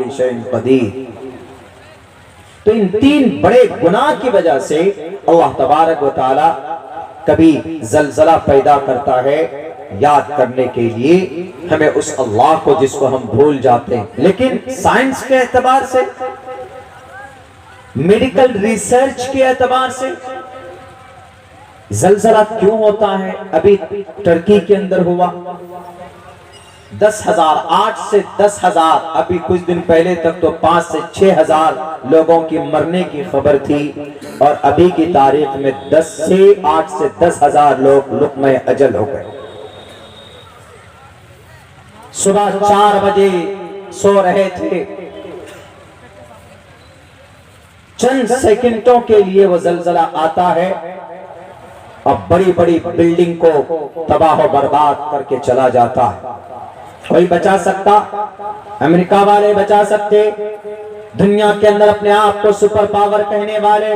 कुल्ली शैइन कदीर। तो इन तीन बड़े गुनाह की वजह से अल्लाह तबारक व तआला कभी जलजला पैदा करता है याद करने के लिए हमें उस अल्लाह को जिसको हम भूल जाते हैं। लेकिन साइंस के एतबार से, मेडिकल रिसर्च के एतबार से जलजला क्यों होता है? अभी टर्की के अंदर हुआ 10,000, 8 से 10,000, अभी कुछ दिन पहले तक तो 5 से 6,000 लोगों की मरने की खबर थी और अभी की तारीख में 8 से 10,000 लोग लुक़्मा अजल हो गए। सुबह 4 बजे सो रहे थे, चंद सेकंडों के लिए वो जलजला आता है और बड़ी बड़ी बिल्डिंग को तबाह बर्बाद करके चला जाता है। कोई बचा सकता? अमेरिका वाले बचा सकते? दुनिया के अंदर अपने आप को सुपर पावर कहने वाले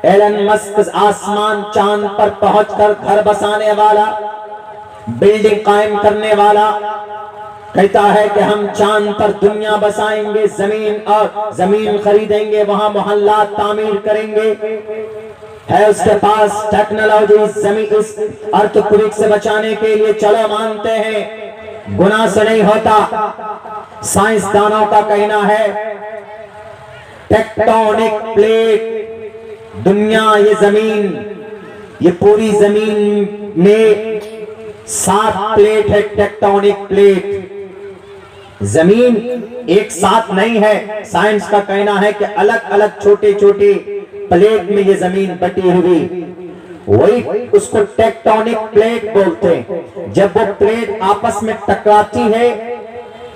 एलन मस्क, आसमान चांद पर पहुंचकर घर बसाने वाला, बिल्डिंग कायम करने वाला, कहता है कि हम चांद पर दुनिया बसाएंगे, जमीन खरीदेंगे, वहां मोहल्ला तामीर करेंगे, है उसके पास टेक्नोलॉजी जमीन इस अर्थक्वेक से बचाने के लिए। चलो मानते हैं, गुनाह से नहीं होता। साइंसदानों का कहना है टेक्टोनिक प्लेट, दुनिया, ये जमीन, ये पूरी जमीन में 7 प्लेट है, टेक्टोनिक प्लेट। जमीन एक साथ नहीं है। साइंस का कहना है कि अलग अलग छोटे छोटे प्लेट में ये जमीन बटी हुई, वही उसको टेक्टोनिक प्लेट बोलते हैं। जब वो प्लेट आपस में टकराती है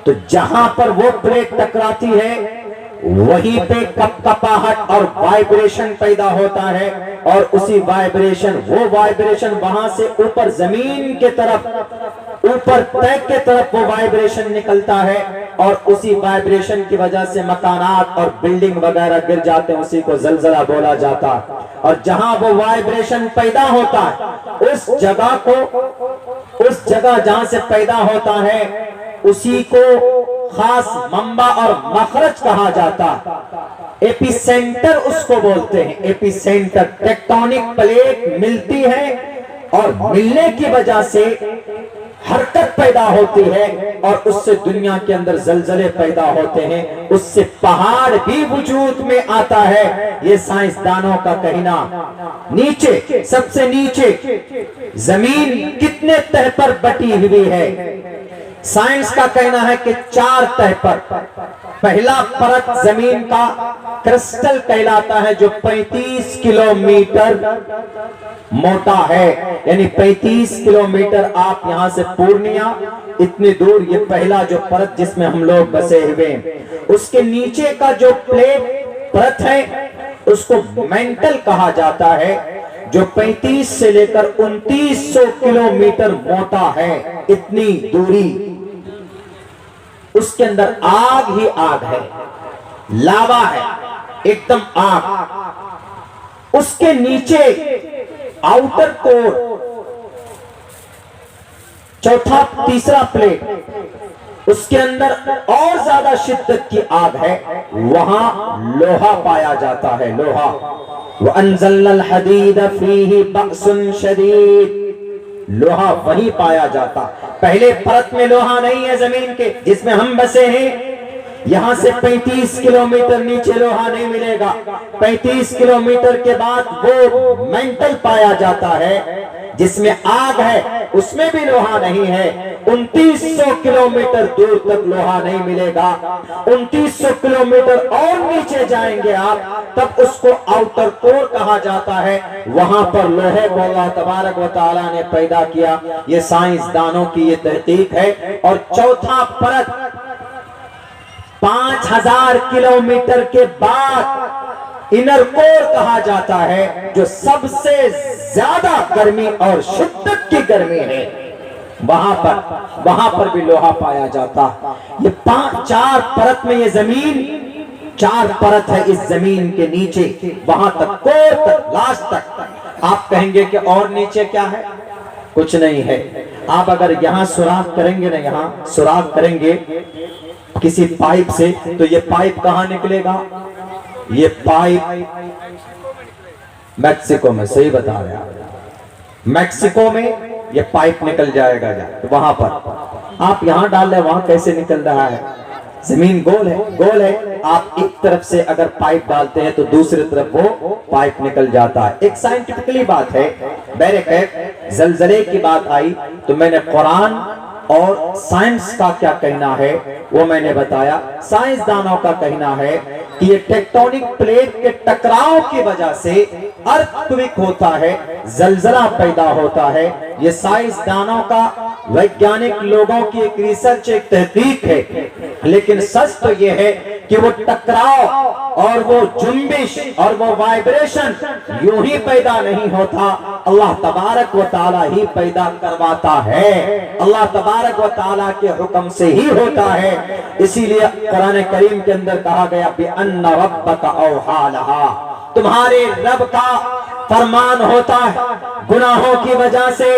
तो जहां पर वो प्लेट टकराती है वहीं पे कपकपाहट और वाइब्रेशन पैदा होता है और उसी वाइब्रेशन, वो वाइब्रेशन वहां से ऊपर जमीन के तरफ, ऊपर तय के तरफ वो वाइब्रेशन निकलता है और उसी वाइब्रेशन की वजह से मकानात और बिल्डिंग वगैरह गिर जाते हैं, उसी को जलजला बोला जाता है। और जहां वो वाइब्रेशन पैदा होता है उस जगह जहां से पैदा होता है उसी को खास मंबा और मखरज कहा जाता है। एपिसेंटर उसको बोलते हैं, एपिसेंटर। टेक्टोनिक प्लेट मिलती है और मिलने की वजह से हरकत पैदा होती है और उससे दुनिया के अंदर जलजले पैदा होते हैं, उससे पहाड़ भी वजूद में आता है। ये साइंसदानों का कहना। नीचे, सबसे नीचे जमीन कितने तह पर बटी हुई है? साइंस का कहना है कि 4 तह पर। पहला परत जमीन का क्रिस्टल कहलाता है जो 35 किलोमीटर मोटा है, यानी 35 किलोमीटर। आप यहां से पूर्णिया इतनी दूर, ये पहला जो परत जिसमें हम लोग बसे हुए हैं। उसके नीचे का जो प्लेट परत है उसको मेंटल कहा जाता है, जो 35 से लेकर 2900 किलोमीटर मोटा है। इतनी दूरी, उसके अंदर आग ही आग है, लावा है, एकदम आग। उसके नीचे आउटर कोर, चौथा तीसरा प्लेट, उसके अंदर और ज्यादा शिद्दत की आग है, वहां लोहा पाया जाता है, लोहा। वअंज़लनल हदीद फीही बअसुन शदीद, लोहा वही पाया जाता। पहले परत में लोहा नहीं है जमीन के जिसमें हम बसे हैं। यहां से 35 किलोमीटर नीचे लोहा नहीं मिलेगा। 35 किलोमीटर के बाद वो मेंटल पाया जाता है जिसमें आग है, उसमें भी लोहा नहीं है। 2900 किलोमीटर दूर तक लोहा नहीं मिलेगा। 2900 किलोमीटर और नीचे जाएंगे आप, तब उसको आउटर कोर कहा जाता है। वहां पर लोहे को अल्लाह तबारक व तआला ने पैदा किया। ये साइंसदानों की ये तहकीक है। और चौथा परत 5000 किलोमीटर के बाद इनर कोर कहा जाता है, जो सबसे ज्यादा गर्मी और शिद्दत की गर्मी है। वहां पर भी लोहा पाया जाता। ये 4 परत में ये जमीन, 4 परत है इस जमीन के नीचे, वहां तक, कोर तक, लास्ट तक। आप कहेंगे कि और नीचे क्या है? कुछ नहीं है। आप अगर यहां सुराख करेंगे ना, यहां सुराख करेंगे किसी पाइप से, तो ये पाइप कहां निकलेगा? ये पाइप मैक्सिको में, सही बता रहे हैं, मैक्सिको में ये पाइप निकल जाएगा तो वहां पर आप यहां डाल रहे, वहां कैसे निकल रहा है? जमीन गोल है, गोल है, आप एक तरफ से अगर पाइप डालते हैं तो दूसरी तरफ वो पाइप निकल जाता है। एक साइंटिफिकली बात है। बैरकैफ जलजले की बात आई तो मैंने कुरान और साइंस का क्या कहना है वो मैंने बताया। साइंसदानों का कहना है कि ये टेक्टोनिक प्लेट के टकराव की वजह से अर्थक्वेक होता है, जलजला पैदा होता है। ये साइंसदानों का, वैज्ञानिक लोगों की एक रिसर्च, एक तहकीक है। लेकिन सच तो ये है कि वो टकराव और वो जुम्बिश और वो वाइब्रेशन यूं ही पैदा नहीं होता, अल्लाह तबारक व ताला ही पैदा करवाता है। अल्लाह तबारक व ताला के हुक्म से ही होता है। इसीलिए कुरान करीम के अंदर कहा गया कि अन्ना रब्बका औहा लहा, तुम्हारे रब का फरमान होता है। गुनाहों की वजह से,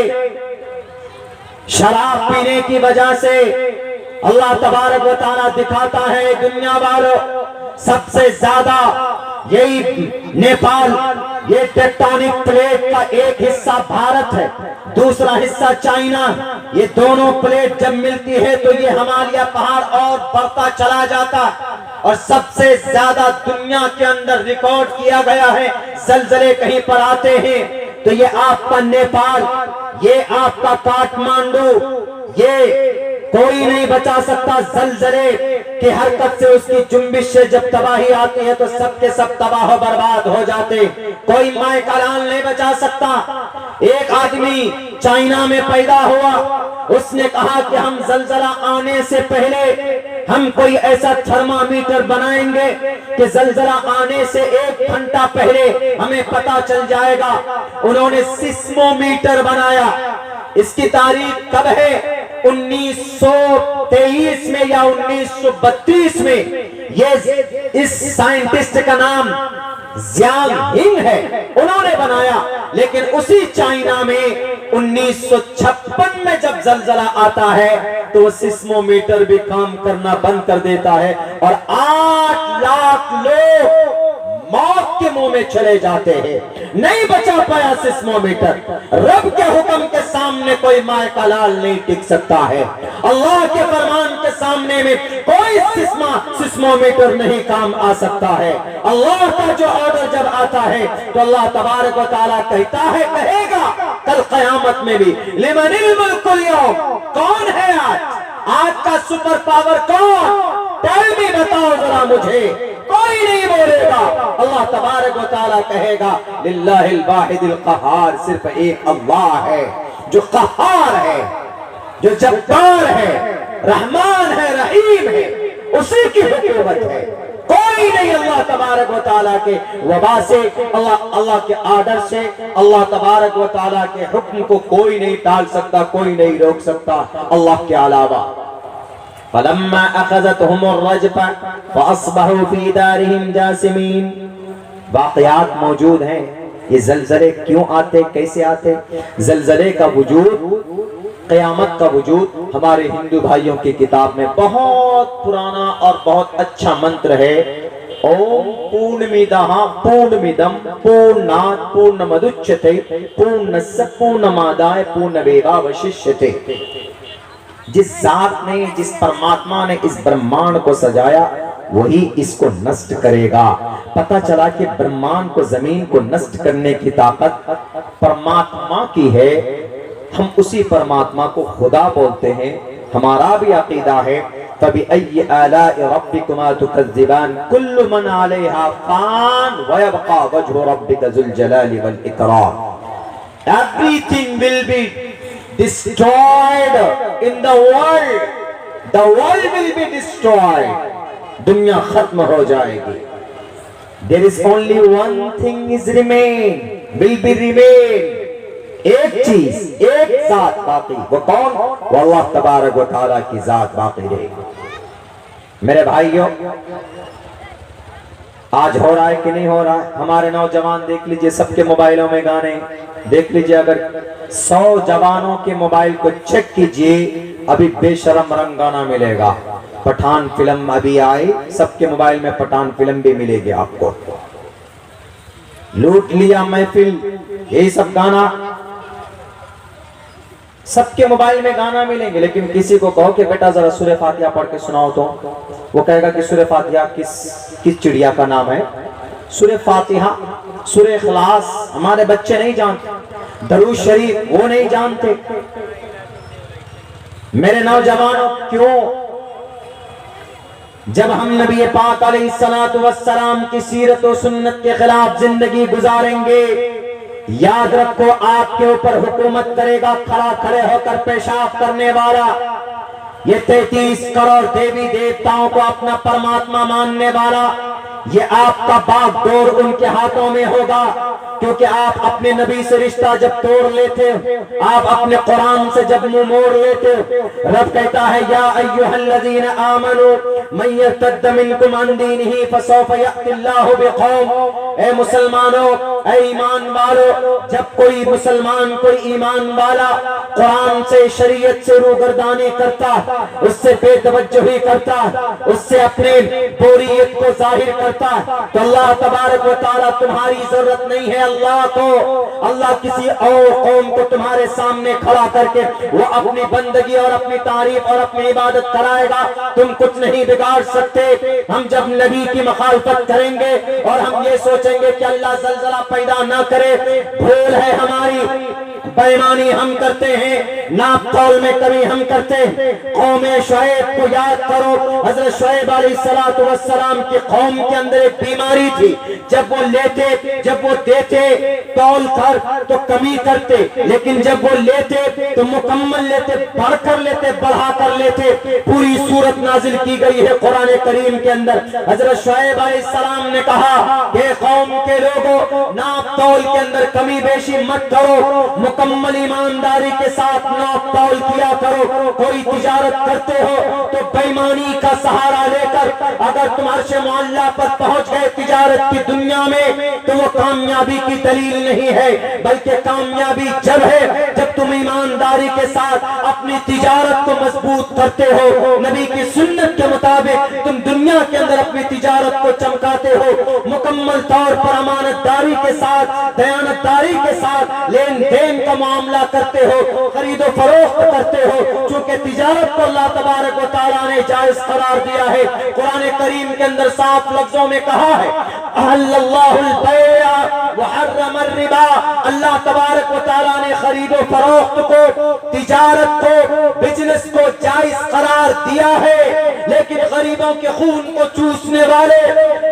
शराब पीने की वजह से अल्लाह तबारक व तआला दिखाता है दुनिया वालों, सबसे ज्यादा यही नेपाल, ये टेक्टोनिक प्लेट का एक हिस्सा भारत है, दूसरा हिस्सा चाइना। ये दोनों प्लेट जब मिलती है तो ये हिमालय पहाड़ और बढ़ता चला जाता है। और सबसे ज्यादा दुनिया के अंदर रिकॉर्ड किया गया है, जलजले कहीं पर आते हैं तो ये आपका नेपाल, ये आपका काठमांडू, ये कोई नहीं बचा सकता। जलजले की हरकत से, उसकी जुम्बिश से जब तबाही आती है तो सबके सब तबाह बर्बाद हो जाते। कोई माय का लाल नहीं बचा सकता। एक आदमी चाइना में पैदा हुआ, उसने कहा कि हम जलजला आने से पहले हम कोई ऐसा थर्मामीटर बनाएंगे कि जलजला आने से 1 घंटा पहले हमें पता चल जाएगा। उन्होंने सिस्मोमीटर बनाया। इसकी तारीख कब है? 1923 में या 1932 में। ये इस साइंटिस्ट का नाम ज़ियांग हिंग है, उन्होंने बनाया। लेकिन उसी चाइना में 1956 में जब जलजला आता है तो वो सिस्मोमीटर भी काम करना बंद कर देता है और 8 लाख लोग मौत के मुंह में चले जाते हैं। नहीं बचा पाया सिस्मोमीटर। रब के हुक्म के सामने कोई माय का लाल नहीं टिक सकता है। अल्लाह के फरमान के सामने में कोई सिस्मोमीटर नहीं काम आ सकता है। अल्लाह का जो ऑर्डर जब आता है तो अल्लाह तबारक व तआला कहता है, कहेगा कल कयामत में भी, लिमनिल मुल्कुल यौम, कौन है आज का सुपर पावर कौन? टेल मी, बताओ जरा मुझे। कोई नहीं बोलेगा। अल्लाह तबारक व तआला कहेगा लिल्लाहिल वाहिदिल क़हार, सिर्फ एक अल्लाह है जो क़हार है, जो जब्बार है, रहमान है, रहीम है, उसी की हुकूमत है। कोई नहीं अल्लाह तबारक व तआला के वबा से, अल्लाह के आर्डर से, अल्लाह तबारक व तआला के हुक्म को कोई नहीं टाल सकता, कोई नहीं रोक सकता अल्लाह के अलावा। फलम्मा अखज़तहुमुर रजफ़ा फ़अस्बहू फ़ी दारिहिम जासिमीन। वाक़यात मौजूद हैं। ये जलजले क्यों आते, कैसे आते? जलजले का वजूद, क़यामत का वजूद हमारे हिंदू भाइयों की किताब में बहुत पुराना और बहुत अच्छा मंत्र है। ओम पूर्णमिदः पूर्णमिदं पूर्णात् पूर्णमुदच्यते पूर्णस्य पूर्णमादाय पूर्णमेवावशिष्यते। जिस जात ने, जिस परमात्मा ने इस ब्रह्मांड को सजाया वही इसको नष्ट करेगा। पता चला कि ब्रह्मांड को, जमीन को नष्ट करने की ताकत परमात्मा की है। हम उसी परमात्मा को खुदा बोलते हैं। हमारा भी अकीदा है फबिअय्यि आलाइ रब्बिकुमा तुकज़्ज़िबान कुल्लु मन अलैहा फ़ान व यबक़ा वज्हु रब्बिका ज़ुल जलालि वल इकराम। Everything will be destroyed in the world will be destroyed। दुनिया खत्म हो जाएगी। There is only one thing is remain, will be remain। एक चीज, एक जात बाकी, वो कौन? वो अल्लाह तबारक व तआला की जात बाकी रहेगी। मेरे भाइयों, आज हो रहा है कि नहीं हो रहा है? हमारे नौजवान देख लीजिए, सबके मोबाइलों में गाने देख लीजिए। अगर 100 जवानों के मोबाइल को चेक कीजिए, अभी बेशरम रंग गाना मिलेगा। पठान फिल्म अभी आई, सबके मोबाइल में पठान फिल्म भी मिलेगी आपको। लूट लिया महफिल, यही सब गाना सबके मोबाइल में गाना मिलेंगे। लेकिन किसी को कहो कि बेटा जरा सूरह फातिहा पढ़ के सुनाओ, तो वो कहेगा कि सूरह फातिहा किस चिड़िया का नाम है? सूरह फातिहा, सूरह इखलास हमारे बच्चे नहीं जानते, दरूद शरीफ वो नहीं जानते। मेरे नौजवानों, क्यों जब हम नबी पाक अलैहिस्सलातु वस्सलाम की सीरत और सुन्नत के खिलाफ जिंदगी गुजारेंगे, याद रखो आपके ऊपर हुकूमत करेगा खड़े होकर पेशाब करने वाला। ये 33 करोड़ देवी देवताओं को अपना परमात्मा मानने वाला, ये आपका बागडोर उनके हाथों में होगा। क्योंकि आप अपने नबी से रिश्ता जब तोड़ लेते हो, आप अपने कुरान से जब मुंह मोड़ लेते हो, रब कहता है या अय्युहल्लज़ीना आमनू मन यर्तद्द मिनकुम अन दीनिही फसौफ यअतिल्लाहु बिक़ौम। ए मुसलमानों, ए ईमान वालों, जब कोई मुसलमान, कोई ईमान वाला कुरान से, शरीयत से रूगर्दानी करता, उससे बेतवज्जोही करता, उससे अपने बोरियत को जाहिर करता, तो अल्लाह तबारक व तआला तुम्हारी जरूरत नहीं है अल्लाह को। अल्लाह किसी और कौम को तुम्हारे सामने खड़ा करके वो अपनी बंदगी और अपनी तारीफ और अपनी इबादत कराएगा, तुम कुछ नहीं बिगाड़ सकते। हम जब नबी की मुखालफत करेंगे और हम ये सोचेंगे कि अल्लाह ज़लज़ला पैदा ना करे, भूल है हमारी, बेईमानी हम करते हैं, नाप तौल में कमी हम करते हैं। कौमे शुएब को याद करो, हजरत शुएब अलैहिस्सलातु वस्सलाम की कौम के अंदर एक बीमारी थी, जब वो लेते, जब वो देते तौल कर तो कमी करते, लेकिन जब वो लेते तो मुकम्मल लेते, बढ़कर लेते, बढ़ा कर लेते। पूरी सूरत नाजिल की गई है कुरान करीम के अंदर। हजरत शुएब अलैहिस्सलाम ने कहा कि कौम के लोगों, नाप तौल के अंदर कमी बेशी मत करो, मुकम्मल ईमानदारी के साथ नाप तौल किया करो। कोई तिजारत करते हो तो बेईमानी का सहारा लेकर अगर तुम अर्श मुअल्ला पर पहुंच गए तिजारत की दुनिया में, तो वो कामयाबी की दलील नहीं है, बल्कि कामयाबी जब है जब तुम ईमानदारी के साथ अपनी तिजारत को मजबूत करते हो, नबी की सुन्नत के मुताबिक तुम दुनिया के अंदर अपनी तिजारत को चमकाते हो, मुकम्मल तौर पर अमानतदारी के साथ, दयानतदारी के साथ लेन देन का मामला करते हो, खरीदो फरोख्त करते हो। चूंकि तिजारत को अल्लाह तबारक व तआला ने जायज करार दिया है, कुरान करीम के अंदर साफ लफ्जों में कहा है अहल्लल्लाहुल बैअ व हर्रम रिबा। अल्लाह तबारक व तआला ने खरीदो फरोख्त को, तिजारत को, बिजनेस को जायज करार दिया है, लेकिन गरीबों के खून को चूसने वाले,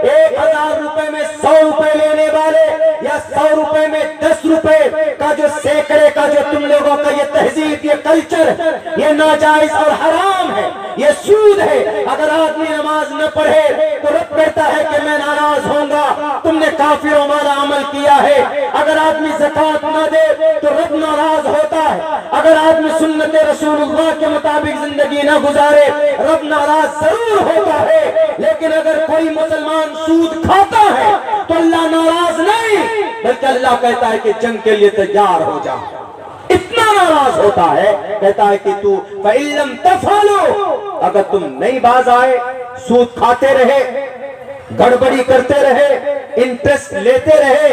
1000 रुपए में 100 रुपए लेने वाले या 100 रुपए में 10 रुपए का जो सैकड़े का जो तुम लोगों का ये तहजीब, ये कल्चर, ये नाजायज और हराम है, ये सूद है। अगर आदमी नमाज न पढ़े तो रब कहता है कि मैं नाराज होऊंगा, तुमने काफिरों वाला अमल किया है। अगर आदमी ज़कात न दे तो रब नाराज होता है। अगर आदमी सुन्नत रसूलुल्लाह के मुताबिक जिंदगी न गुजारे, रब नाराज जरूर होता है। लेकिन अगर कोई मुसलमान सूद खाता है तो अल्लाह नाराज नहीं, बल्कि अल्लाह कहता है कि जंग के लिए तैयार हो जा। इतना नाराज होता है, कहता है कि तू फ़इल्लम तफ़अलू, अगर तुम नहीं बाज आए, सूद खाते रहे, गड़बड़ी करते रहे, इंटरेस्ट लेते रहे,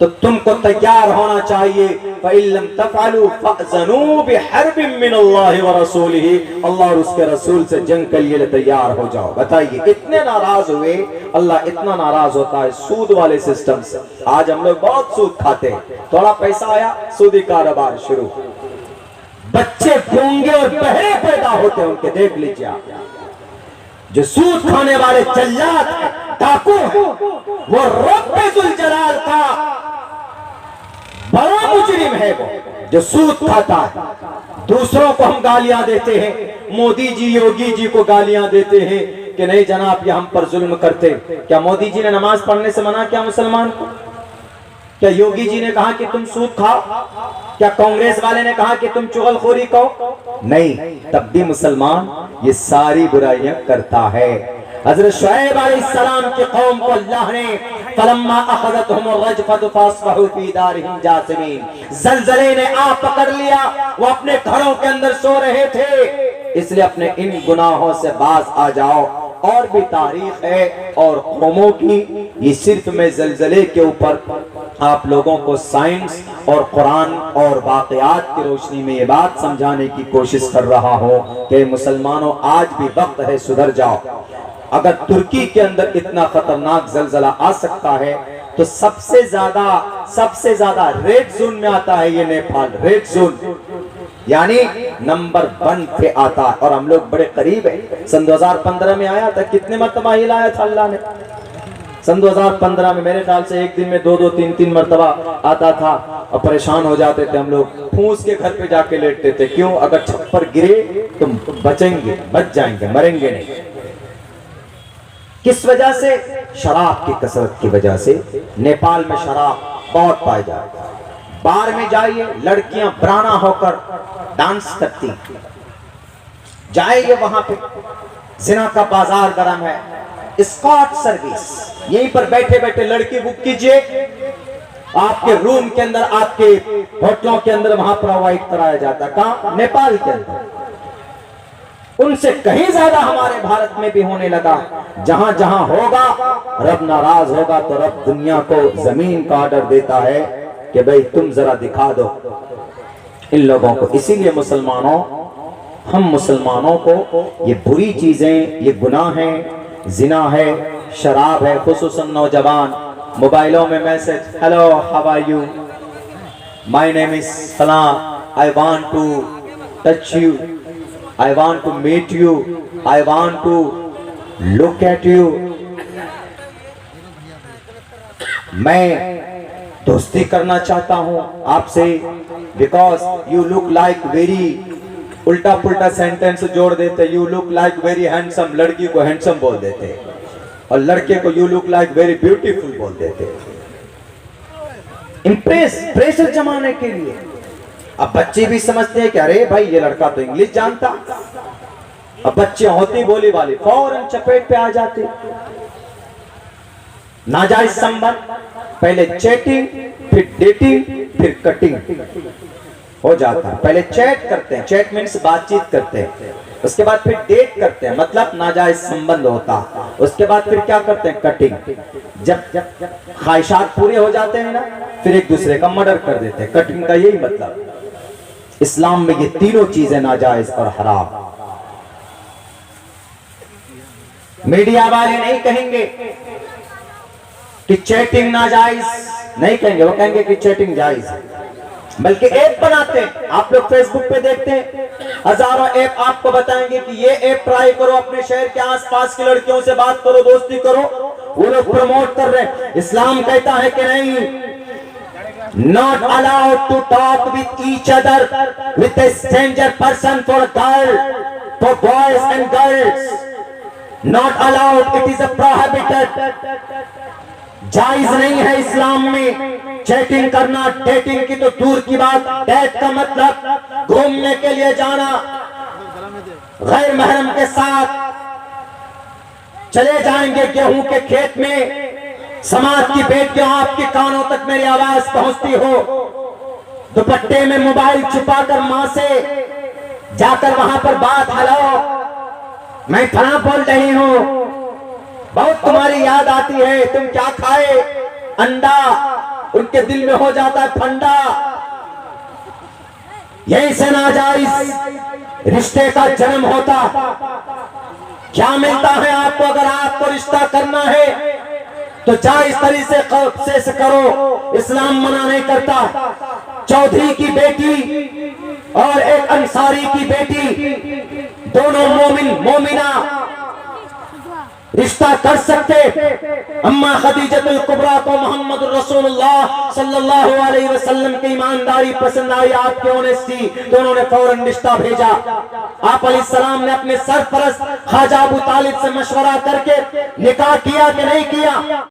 तो तुमको तैयार होना चाहिए। फ़इल्लम तफ़अलू फ़अज़नू बिहर्बिम मिनल्लाहि व रसूलिही, अल्लाह और उसके रसूल से जंग के लिए तैयार हो जाओ। बताइए, इतने नाराज हुए, अल्लाह इतना नाराज होता है सूद वाले सिस्टम से। आज हम लोग बहुत सूद खाते हैं, थोड़ा पैसा आया सूदी कारोबार शुरू, बच्चे गूंगे और बहरे पैदा होते हैं उनके, देख लीजिए आप। जो सूद खाने वाले जल्लाद हैं, डाकू हैं, वो रब्बुल जलाल का बड़ा मुजरिम है, वो जो सूद खाता है। दूसरों को हम गालियां देते हैं, मोदी जी, योगी जी को गालियां देते हैं कि नहीं जनाब ये हम पर जुल्म करते। क्या मोदी जी ने नमाज पढ़ने से मना किया मुसलमान को? क्या योगी जी ने कहा कि तुम सूद खाओ? क्या कांग्रेस वाले ने कहा कि तुम चुगलखोरी करो? नहीं, तब भी मुसलमान ये सारी बुराइयां करता है। हजरत शुएब अलैहिस्सलाम की कौम को अल्लाह ने फलम्मा अखज़तहुम अर्रजफ़तु फ़अस्बहू फ़ी दारिहिम जासिमीन, ज़लज़ले ने आ पकड़ लिया, वो अपने घरों के अंदर सो रहे थे। इसलिए अपने इन गुनाहों से बाज आ जाओ। और भी तारीख है और कौमों की, ये सिर्फ मैं ज़लज़ले के ऊपर आप लोगों को साइंस और कुरान और वाक़यात की रोशनी में ये बात समझाने की कोशिश कर रहा हूँ कि मुसलमानों आज भी वक्त है, सुधर जाओ। अगर तुर्की के अंदर इतना खतरनाक ज़लज़ला आ सकता है तो सबसे ज्यादा रेड जोन में आता है ये नेपाल, रेड जोन यानी नंबर 1 पे आता है। और हम लोग बड़े करीब है। सन 2015 में आया था, कितने मरतबा हिलाया था अल्लाह ने। सन 2015 में मेरे ख्याल से एक दिन में 2-2, 3-3 मरतबा आता था और परेशान हो जाते थे हम लोग। फूस के घर पे जाके लेटते थे। क्यों? अगर छप्पर गिरे तो बचेंगे, बच जाएंगे, मरेंगे नहीं। किस वजह से? शराब की कसरत की वजह से। नेपाल में शराब बहुत पाई जाती है। बार में जाइए, लड़कियां बराना होकर डांस करती, जाइए वहां पे, जिना का बाजार गरम है। स्कॉट सर्विस, यहीं पर बैठे बैठे लड़की बुक कीजिए, आपके रूम के अंदर, आपके होटलों के अंदर वहां प्रोवाइड कराया जाता है। कहां? नेपाल के अंदर। उनसे कहीं ज्यादा हमारे भारत में भी होने लगा। जहां जहां होगा, रब नाराज होगा तो रब दुनिया को जमीन का ऑर्डर देता है कि भाई तुम जरा दिखा दो इन लोगों को। इसीलिए मुसलमानों, हम मुसलमानों को ये बुरी चीजें, ये गुनाह है, जिना है, शराब है, खुसूसन नौजवान मोबाइलों में message, hello how are you, my name is फला, I want to touch you, I want to meet you, I want to look at you। मैं दोस्ती करना चाहता हूं आपसे, because you look like very, उल्टा पुल्टा सेंटेंस जोड़ देते। you look like very handsome, लड़की को हैंडसम बोल देते और लड़के को you look like very beautiful बोल देते, प्रेशर जमाने के लिए। अब बच्चे भी समझते हैं कि अरे भाई ये लड़का तो इंग्लिश जानता। अब बच्चे होती बोली वाली फौरन चपेट पे आ जाते। नाजायज संबंध, पहले चैटिंग, फिर डेटिंग, फिर कटिंग हो जाता है। पहले चैट करते हैं, चैट मीन्स बातचीत करते हैं, उसके बाद फिर डेट करते हैं, मतलब नाजायज संबंध होता। उसके बाद फिर क्या करते हैं? कटिंग। जब ख्वाहिशात पूरे हो जाते हैं ना, फिर एक दूसरे का मर्डर कर देते हैं। कटिंग का यही मतलब। इस्लाम में ये तीनों चीजें नाजायज और हराम। मीडिया वाले नहीं कहेंगे कि चैटिंग नाजायज, नहीं कहेंगे, वो कहेंगे कि चैटिंग जायज है। बल्कि ऐप बनाते हैं, आप लोग फेसबुक पे देखते हैं, हजारों ऐप आपको बताएंगे कि ये ऐप ट्राई करो, अपने शहर के आसपास की लड़कियों से बात करो, दोस्ती करो। वो लोग प्रमोट कर रहे हैं। इस्लाम कहता है कि नहीं, not allowed to talk with each other with a stranger person for boys and girls, not allowed, it is a prohibited। जायज नहीं है इस्लाम में चैटिंग करना। डेटिंग की तो दूर की बात, डेट का मतलब घूमने के लिए जाना, गैर महरम के साथ चले जाएंगे गेहूं के खेत में। समाज की बेटियों, आपके कानों तक मेरी आवाज पहुंचती हो, दुपट्टे में मोबाइल छुपाकर मां से जाकर वहां पर बात, हेलो मैं फला बोल रही हूं, बहुत तुम्हारी याद आती है, तुम क्या खाए, अंडा, उनके दिल में हो जाता है फंडा। यही से नाजायज रिश्ते का जन्म होता। क्या मिलता है आपको? अगर आपको रिश्ता करना है तो जायज तरीके से करो, इस्लाम मना नहीं करता। चौधरी की बेटी और एक अंसारी की बेटी, दोनों मोमिना रिश्ता कर सकते। अम्मा खदीजतुल कुबरा को मोहम्मद रसूलुल्लाह सल्लल्लाहु अलैहि वसल्लम की ईमानदारी पसंद आई, आपके ऑनेस्टी, तो उन्होंने फौरन रिश्ता भेजा। आप अलैहिस्सलाम ने अपने सरपरस्त ख्वाजा अबू तालिब से मशवरा करके निकाह किया कि नहीं किया?